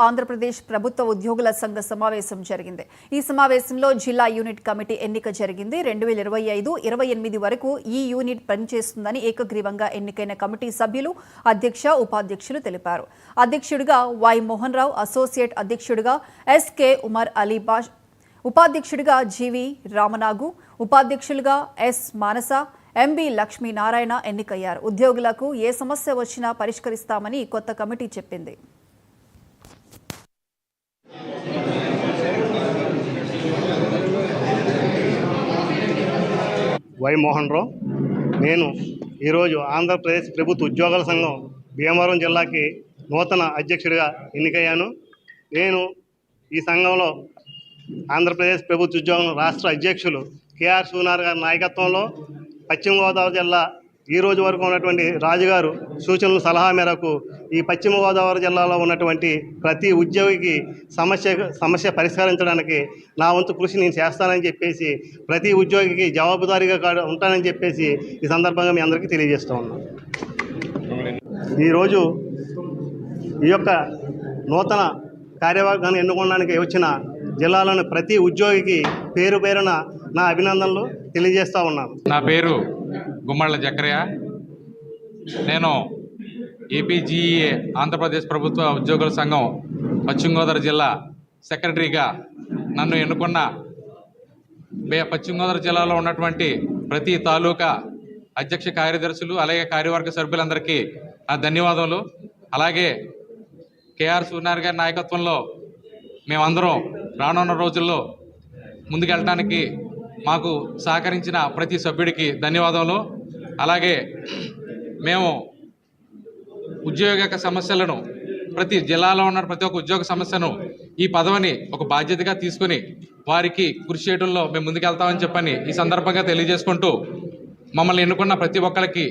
ఆంధ్రప్రదేశ్ ప్రభుత్వ ఉద్యోగుల సంఘ సమావేశం జరిగింది. ఈ సమావేశంలో జిల్లా యూనిట్ కమిటీ ఎన్నిక జరిగింది. 2025-28 వరకు ఈ యూనిట్ పనిచేస్తుందని ఏకగ్రీవంగా ఎన్నికైన కమిటీ సభ్యులు, అధ్యక్ష, ఉపాధ్యక్షులు తెలిపారు. అధ్యక్షుడిగా వై మోహన్ రావు, అసోసియేట్ అధ్యక్షుడిగా ఎస్కే ఉమర్ అలీబాష్, ఉపాధ్యక్షుడిగా జీవి రామనాగు, ఉపాధ్యక్షులుగా ఎస్ మానస, ఎంబి లక్ష్మీనారాయణ ఎన్నికయ్యారు. ఉద్యోగులకు ఏ సమస్య వచ్చినా పరిష్కరిస్తామని కొత్త కమిటీ చెప్పింది. వై మోహన్ రావు, నేను ఈరోజు ఆంధ్రప్రదేశ్ ప్రభుత్వ ఉద్యోగుల సంఘం భీమవరం జిల్లాకి నూతన అధ్యక్షుడిగా ఎన్నికయ్యాను. నేను ఈ సంఘంలో ఆంధ్రప్రదేశ్ ప్రభుత్వ ఉద్యోగం రాష్ట్ర అధ్యక్షులు కేఆర్ సూనార్ గారి నాయకత్వంలో పశ్చిమ గోదావరి జిల్లా ఈ రోజు వరకు ఉన్నటువంటి రాజుగారు సూచనలు సలహా మేరకు ఈ పశ్చిమ గోదావరి జిల్లాలో ఉన్నటువంటి ప్రతి ఉద్యోగికి సమస్య పరిష్కరించడానికి నా వంతు కృషి నేను చేస్తానని చెప్పేసి, ప్రతి ఉద్యోగికి జవాబుదారీగా ఉంటానని చెప్పేసి ఈ సందర్భంగా మీ అందరికీ తెలియజేస్తూ ఉన్నాను. ఈరోజు ఈ యొక్క నూతన కార్యవర్గాన్ని ఎన్నుకోవడానికి వచ్చిన జిల్లాలోని ప్రతి ఉద్యోగికి పేరు పేరున నా అభినందనలు తెలియజేస్తూ ఉన్నాను. నా పేరు గుమ్మళ్ళ జక్కరయ్య. నేను ఏపీజీఏ ఆంధ్రప్రదేశ్ ప్రభుత్వ ఉద్యోగుల సంఘం పశ్చిమ గోదావరి జిల్లా సెక్రటరీగా నన్ను ఎన్నుకున్న పశ్చిమ గోదావరి జిల్లాలో ఉన్నటువంటి ప్రతి తాలూకా అధ్యక్ష కార్యదర్శులు, అలాగే కార్యవర్గ సభ్యులందరికీ నా ధన్యవాదాలు. అలాగే కేఆర్ సూనార్ గారి నాయకత్వంలో మేమందరం రానున్న రోజుల్లో ముందుకెళ్ళటానికి మాకు సహకరించిన ప్రతి సభ్యుడికి ధన్యవాదాలు. అలాగే మేము ఉద్యోగ సమస్యలను, ప్రతి జిల్లాలో ఉన్న ప్రతి ఒక్క ఉద్యోగ సమస్యను ఈ పదవిని ఒక బాధ్యతగా తీసుకుని వారికి కృషి చేయడంలో మేము ముందుకెళ్తామని చెప్పని ఈ సందర్భంగా తెలియజేసుకుంటూ, మమ్మల్ని ఎన్నుకున్న ప్రతి ఒక్కరికి